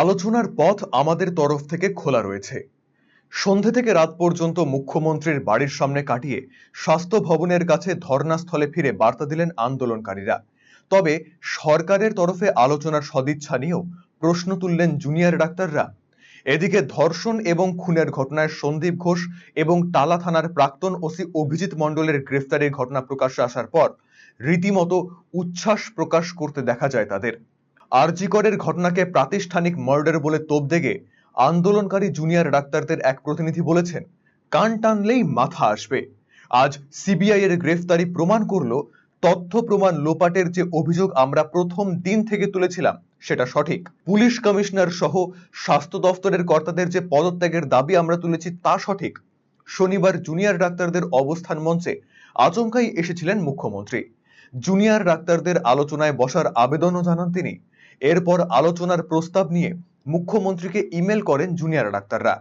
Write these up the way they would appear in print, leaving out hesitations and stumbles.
আলোচনার পথ আমাদের তরফ থেকে খোলা রয়েছে। সন্ধে থেকে রাত পর্যন্ত মুখ্যমন্ত্রীর বাড়ির সামনে কাটিয়ে স্বাস্থ্য ভবনের কাছে ধর্নাস্থলে ফিরে বার্তা দিলেন আন্দোলনকারীরা। তবে সরকারের তরফে আলোচনার সদিচ্ছা নিয়েও প্রশ্ন তুললেন জুনিয়র ডাক্তাররা। এদিকে ধর্ষণ এবং খুনের ঘটনায় সন্দীপ ঘোষ এবং টালা থানার প্রাক্তন ওসি অভিজিৎ মণ্ডলের গ্রেফতারির ঘটনা প্রকাশ্যে আসার পর রীতিমতো উচ্ছ্বাস প্রকাশ করতে দেখা যায় তাদের। আরজি করের ঘটনাকে প্রাতিষ্ঠানিক মার্ডার বলে তোপ দেগে আন্দোলনকারী জুনিয়র ডাক্তারদের এক প্রতিনিধি বলেছেন, কান টানলেই মাথা আসবে। আজ সিবিআই এর গ্রেফতারি প্রমাণ করলো তথ্য প্রমাণ লোপাটের যে অভিযোগ আমরা প্রথম দিন থেকে তুলেছিলাম সেটা সঠিক। পুলিশ কমিশনার সহ স্বাস্থ্য দফতরের কর্তাদের যে পদত্যাগের দাবি আমরা তুলেছি তা সঠিক। শনিবার জুনিয়র ডাক্তারদের অবস্থান মঞ্চে আচমকাই এসেছিলেন মুখ্যমন্ত্রী। জুনিয়র ডাক্তারদের আলোচনায় বসার আবেদনও জানান তিনি। এরপর আলোচনার প্রস্তাব নিয়ে মুখ্যমন্ত্রীকে ইমেল করেন জুনিয়র ডাক্তাররা।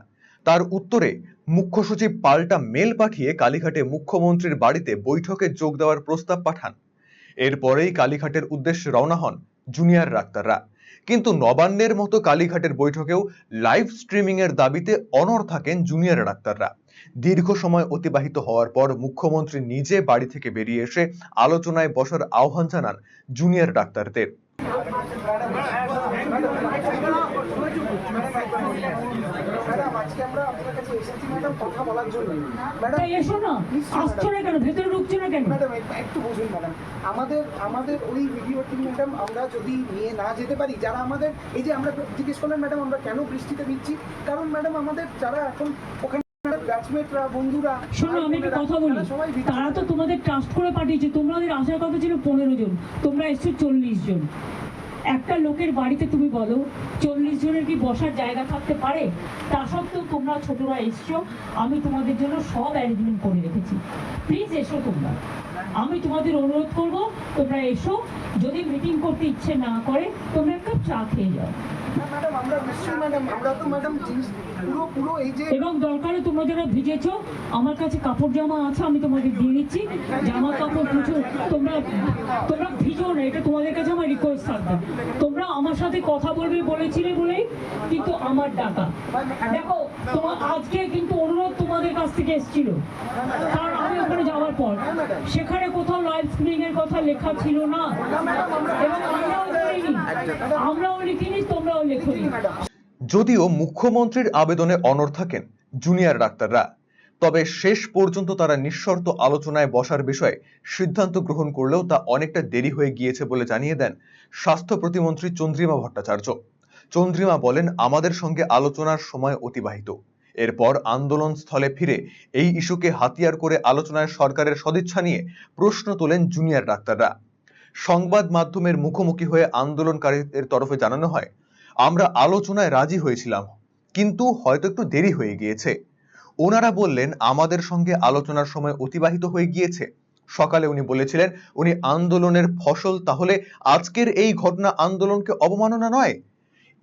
তার উত্তরে মুখ্য সচিব পাল্টা মেল পাঠিয়ে কালীঘাটে মুখ্যমন্ত্রীর বাড়িতে বৈঠকে যোগ দেওয়ার প্রস্তাব পাঠান। এরপরেই কালীঘাটের উদ্দেশ্যে রওনা হন জুনিয়র ডাক্তাররা। কিন্তু নবান্নের মতো কালীঘাটের বৈঠকেও লাইভ স্ট্রিমিং এর দাবিতে অনড় থাকেন জুনিয়র ডাক্তাররা। দীর্ঘ সময় অতিবাহিত হওয়ার পর মুখ্যমন্ত্রী নিজে বাড়ি থেকে বেরিয়ে এসে আলোচনায় বসার আহ্বান জানান জুনিয়র ডাক্তারদের। আমাদের ওই ভিডিওটি ম্যাডাম আমরা যদি নিয়ে না যেতে পারি, যারা আমাদের এই যে আমরা জিজ্ঞেস করলেন ম্যাডাম আমরা কেন বৃষ্টিতে ভিজছি, কারণ ম্যাডাম আমাদের যারা এখন ওখানে বন্ধুরা, শোনো আমি একটা কথা বলি, তারা তো তোমাদের ট্রাস্ট করে পাঠিয়েছে, তোমাদের আসার কথা ছিল 15 জন, তোমরা এসছো 40 জন। একটা লোকের বাড়িতে তুমি বলো 40 জনের কি বসার জায়গা থাকতে পারে? তা সত্ত্বেও তোমরা ছোটরা এসছো, আমি তোমাদের জন্য সব অ্যারেঞ্জমেন্ট করে রেখেছি। প্লিজ এসো তোমরা, আমি তোমাদের অনুরোধ করব তোমরা এসো। যদি মিটিং করতে ইচ্ছে না করে তোমরা একটা চা খেয়ে যাও। এবং দরকারে তোমরা যারা ভিজেছো, আমার কাছে কাপড় জামা আছে, আমি তোমাদের দিয়ে দিচ্ছি জামা কাপড় কিছু। তোমরা ভিজো না, এটা তোমাদের কাছে আমার রিকোয়েস্ট থাকবে। তোমরা আমার সাথে কথা বলবে বলেছিলে বলেই কিন্তু আমার ডাকা। দেখো তোমার আজকে কিন্তু অনুরোধ তোমাদের কাছ থেকে এসেছিল, কারণ আমি ওখানে যাওয়ার পর সেখানে কোথাও লাইভ স্ক্রিনিং এর কথা লেখা ছিল না, এবং আমরাও লিখিনি, তোমরাও লেখনি। যদিও মুখ্যমন্ত্রীর আবেদনে অনড় থাকেন জুনিয়র ডাক্তাররা, তবে শেষ পর্যন্ত তারা নিঃশর্ত আলোচনায় বসার বিষয়ে সিদ্ধান্ত গ্রহণ করলেও তা অনেকটা দেরি হয়ে গিয়েছে বলে জানিয়ে দেন স্বাস্থ্য প্রতিমন্ত্রী চন্দ্রিমা ভট্টাচার্য। চন্দ্রিমা বলেন, আমাদের সঙ্গে আলোচনার সময় অতিবাহিত। এরপর আন্দোলন স্থলে ফিরে এই ইস্যুকে হাতিয়ার করে আলোচনায় সরকারের সদিচ্ছা নিয়ে প্রশ্ন তোলেন জুনিয়র ডাক্তাররা। সংবাদ মাধ্যমের মুখোমুখি হয়ে আন্দোলনকারীদের তরফে জানানো হয়, আমরা আলোচনায় রাজি হয়েছিলাম, কিন্তু হয়তো একটু দেরি হয়ে গিয়েছে। ওনারা বললেন আমাদের সঙ্গে আলোচনার সময় অতিবাহিত হয়ে গিয়েছে। সকালে উনি বলেছিলেন উনি আন্দোলনের ফসল, তাহলে আজকের এই ঘটনা আন্দোলনকে অবমাননা নয়?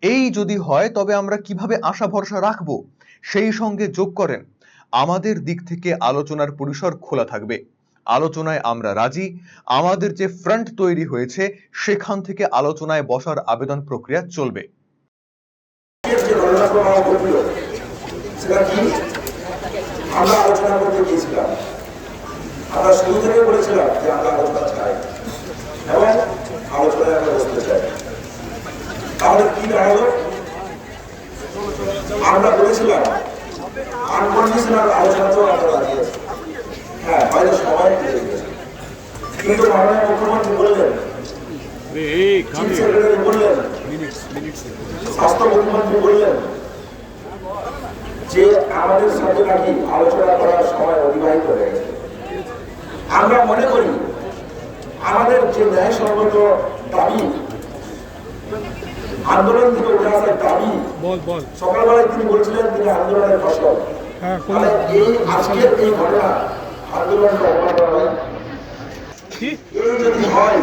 এই যদি হয় তবে আমরা কিভাবে আশা ভরসা রাখবো? সেই সঙ্গে যোগ করেন, আমাদের দিক থেকে আলোচনার পরিসর খোলা থাকবে, আলোচনায় আমরা রাজি। আমাদের যে ফ্রন্ট তৈরি হয়েছে সেখান থেকে আলোচনায় বসার আবেদন প্রক্রিয়া চলবে। আমরা আলোচনা করতে গিয়েছিলাম, আমরা শুরু থেকে বলেছিলাম যে আমরা আলোচনা চাই এবং আলোচনায় আমরা বসতে চাই। তাহলে কি দাঁড়ালো? আমরা বলেছিলাম আনকন্ডিশনাল আলোচনাতেও আমরা রাজি আছি। হ্যাঁ, হয়তো সবাই কিন্তু মাননীয় মুখ্যমন্ত্রী বললেন, চিফ সেক্রেটারি বললেন, স্বাস্থ্য প্রতিমন্ত্রী বললেন যে আমাদের সাথে নাকি আলোচনা করার সময় অতিবাহিত হয়ে গেছে। আমরা মনে করি আমাদের যে ন্যায়সঙ্গত দাবি, আন্দোলন থেকে উঠে আসার দাবি, সকালবেলায় তিনি বলছিলেন তিনি আন্দোলনের ফসল। এই আজকের এই ঘটনা আন্দোলনকে অবমাননা নয়? এই যদি হয়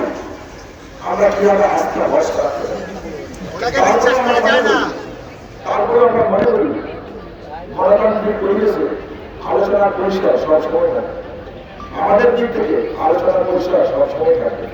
আমরা কিভাবে আস্থা ভরসা রাখতে পারি? তারপরে আমরা মনে করি গণতান্ত্রিক পরিবেশে আলোচনার পরিসর সবসময় থাকে, আমাদের দিক থেকে আলোচনার পরিসর সবসময় থাকে।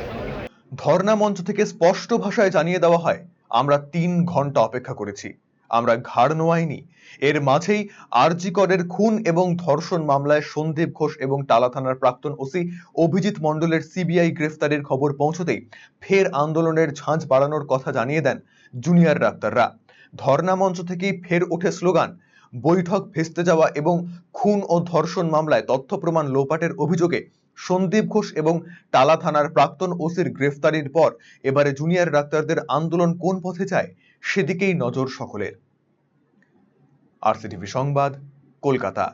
ধর্ণা মঞ্চ থেকে স্পষ্ট ভাষায় জানিয়ে দেওয়া হয়, আমরা 3 ঘন্টা অপেক্ষা করেছি, আমরা ঘাড় নোয়াইনি। এর মাঝেই আরজি করের খুন এবং ধর্ষণ মামলায় সন্দীপ ঘোষ এবং টালা থানার প্রাক্তন ওসি অভিজিৎ মণ্ডলের সিবিআই গ্রেফতারের খবর পৌঁছতেই ফের আন্দোলনের ঝাঁঝ বাড়ানোর কথা জানিয়ে দেন জুনিয়র ডাক্তাররা। ধর্ণা মঞ্চ থেকেই ফের ওঠে স্লোগান। বৈঠক ভেস্তে যাওয়া এবং খুন ও ধর্ষণ মামলায় তথ্য প্রমাণ লোপাটের অভিযোগে সন্দীপ ঘোষ এবং টালা থানার প্রাক্তন ওসির গ্রেফতারির পর এবারে জুনিয়র ডাক্তারদের আন্দোলন কোন পথে যায় সেদিকেই নজর সকলের। আরসিটিভি সংবাদ, কলকাতা।